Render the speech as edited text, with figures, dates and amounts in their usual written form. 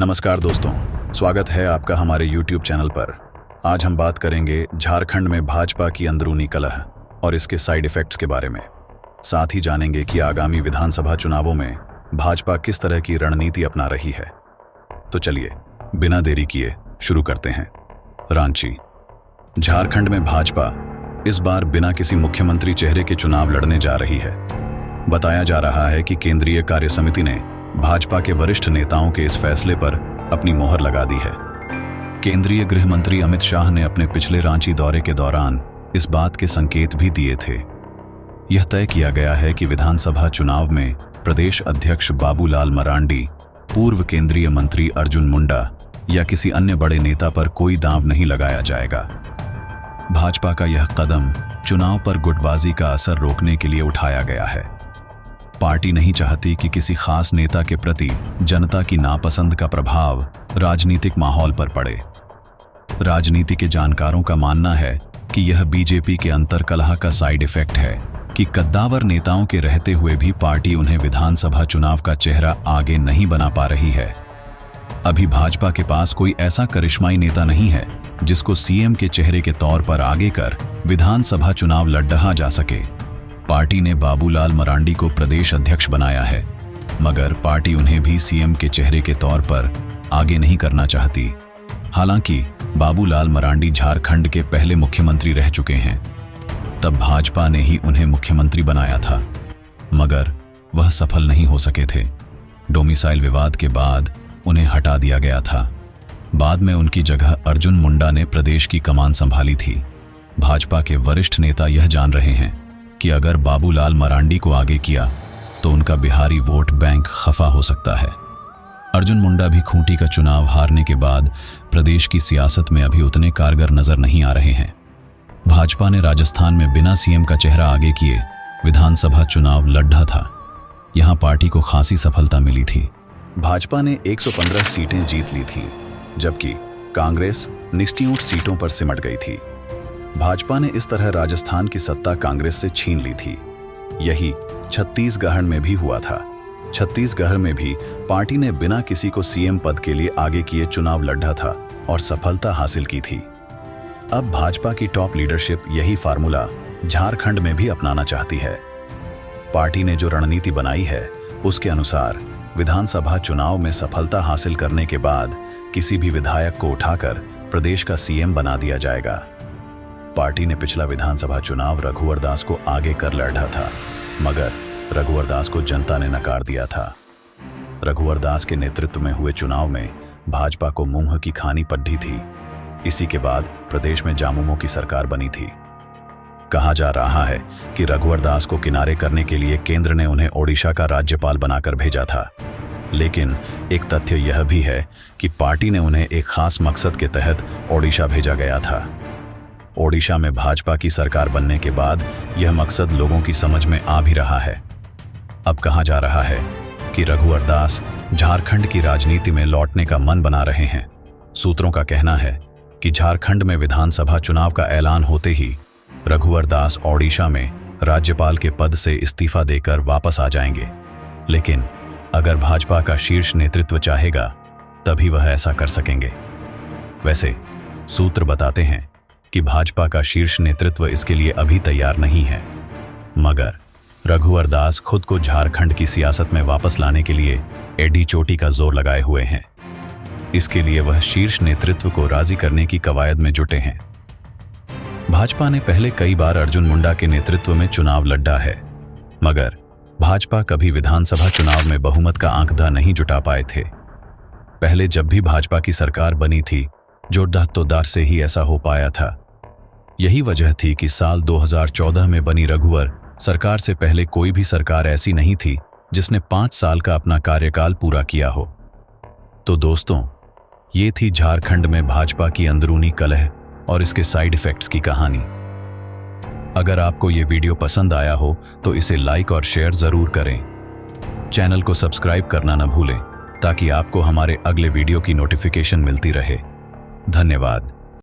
नमस्कार दोस्तों, स्वागत है आपका हमारे YouTube चैनल पर। आज हम बात करेंगे झारखंड में भाजपा की अंदरूनी कलह और इसके साइड इफेक्ट्स के बारे में। साथ ही जानेंगे कि आगामी विधानसभा चुनावों में भाजपा किस तरह की रणनीति अपना रही है। तो चलिए बिना देरी किए शुरू करते हैं। रांची, झारखंड में भाजपा इस बार बिना किसी मुख्यमंत्री चेहरे के चुनाव लड़ने जा रही है। बताया जा रहा है कि केंद्रीय कार्य समिति ने भाजपा के वरिष्ठ नेताओं के इस फैसले पर अपनी मोहर लगा दी है। केंद्रीय गृह मंत्री अमित शाह ने अपने पिछले रांची दौरे के दौरान इस बात के संकेत भी दिए थे। यह तय किया गया है कि विधानसभा चुनाव में प्रदेश अध्यक्ष बाबूलाल मरांडी, पूर्व केंद्रीय मंत्री अर्जुन मुंडा या किसी अन्य बड़े नेता पर कोई दांव नहीं लगाया जाएगा। भाजपा का यह कदम चुनाव पर गुटबाजी का असर रोकने के लिए उठाया गया है। पार्टी नहीं चाहती कि किसी खास नेता के प्रति जनता की नापसंद का प्रभाव राजनीतिक माहौल पर पड़े। राजनीति के जानकारों का मानना है कि यह बीजेपी के अंतर्कलह का साइड इफेक्ट है कि कद्दावर नेताओं के रहते हुए भी पार्टी उन्हें विधानसभा चुनाव का चेहरा आगे नहीं बना पा रही है। अभी भाजपा के पास कोई ऐसा करिश्माई नेता नहीं है जिसको सीएम के चेहरे के तौर पर आगे कर विधानसभा चुनाव लड़ा जा सके। पार्टी ने बाबूलाल मरांडी को प्रदेश अध्यक्ष बनाया है, मगर पार्टी उन्हें भी सीएम के चेहरे के तौर पर आगे नहीं करना चाहती। हालांकि बाबूलाल मरांडी झारखंड के पहले मुख्यमंत्री रह चुके हैं। तब भाजपा ने ही उन्हें मुख्यमंत्री बनाया था, मगर वह सफल नहीं हो सके थे। डोमिसाइल विवाद के बाद उन्हें हटा दिया गया था। बाद में उनकी जगह अर्जुन मुंडा ने प्रदेश की कमान संभाली थी। भाजपा के वरिष्ठ नेता यह जान रहे हैं कि अगर बाबूलाल मरांडी को आगे किया तो उनका बिहारी वोट बैंक खफा हो सकता है। अर्जुन मुंडा भी खूंटी का चुनाव हारने के बाद प्रदेश की सियासत में अभी उतने कारगर नजर नहीं आ रहे हैं। भाजपा ने राजस्थान में बिना सीएम का चेहरा आगे किए विधानसभा चुनाव लड़ा था। यहां पार्टी को खासी सफलता मिली थी। भाजपा ने 115 सीटें जीत ली थी, जबकि कांग्रेस निष्ठियूट सीटों पर सिमट गई थी। भाजपा ने इस तरह राजस्थान की सत्ता कांग्रेस से छीन ली थी। यही छत्तीसगढ़ में भी हुआ था। छत्तीसगढ़ में भी पार्टी ने बिना किसी को सीएम पद के लिए आगे किए चुनाव लड़ा था और सफलता हासिल की थी। अब भाजपा की टॉप लीडरशिप यही फार्मूला झारखंड में भी अपनाना चाहती है। पार्टी ने जो रणनीति बनाई है उसके अनुसार विधानसभा चुनाव में सफलता हासिल करने के बाद किसी भी विधायक को उठाकर प्रदेश का सीएम बना दिया जाएगा। पार्टी ने पिछला विधानसभा चुनाव रघुवर दास को आगे कर लड़ा था, मगर रघुवर दास को जनता ने नकार दिया था। रघुवर दास के नेतृत्व में हुए चुनाव में भाजपा को मुंह की खानी पड्डी थी। इसी के बाद प्रदेश में जामुमो की सरकार बनी थी। कहा जा रहा है कि रघुवर दास को किनारे करने के लिए केंद्र ने उन्हें ओडिशा का राज्यपाल बनाकर भेजा था। लेकिन एक तथ्य यह भी है कि पार्टी ने उन्हें एक खास मकसद के तहत ओडिशा भेजा गया था। ओडिशा में भाजपा की सरकार बनने के बाद यह मकसद लोगों की समझ में आ भी रहा है। अब कहा जा रहा है कि रघुवर दास झारखंड की राजनीति में लौटने का मन बना रहे हैं। सूत्रों का कहना है कि झारखंड में विधानसभा चुनाव का ऐलान होते ही रघुवर दास ओडिशा में राज्यपाल के पद से इस्तीफा देकर वापस आ जाएंगे। लेकिन अगर भाजपा का शीर्ष नेतृत्व चाहेगा तभी वह ऐसा कर सकेंगे। वैसे सूत्र बताते हैं कि भाजपा का शीर्ष नेतृत्व इसके लिए अभी तैयार नहीं है, मगर रघुवर दास खुद को झारखंड की सियासत में वापस लाने के लिए एडी चोटी का जोर लगाए हुए हैं। इसके लिए वह शीर्ष नेतृत्व को राजी करने की कवायद में जुटे हैं। भाजपा ने पहले कई बार अर्जुन मुंडा के नेतृत्व में चुनाव लड़ा है, मगर भाजपा कभी विधानसभा चुनाव में बहुमत का आंकड़ा नहीं जुटा पाए थे। पहले जब भी भाजपा की सरकार बनी थी, जोरदार से ही ऐसा हो पाया था। यही वजह थी कि साल 2014 में बनी रघुवर सरकार से पहले कोई भी सरकार ऐसी नहीं थी जिसने 5 साल का अपना कार्यकाल पूरा किया हो। तो दोस्तों, ये थी झारखंड में भाजपा की अंदरूनी कलह और इसके साइड इफेक्ट्स की कहानी। अगर आपको ये वीडियो पसंद आया हो तो इसे लाइक और शेयर जरूर करें। चैनल को सब्सक्राइब करना न भूलें ताकि आपको हमारे अगले वीडियो की नोटिफिकेशन मिलती रहे। धन्यवाद।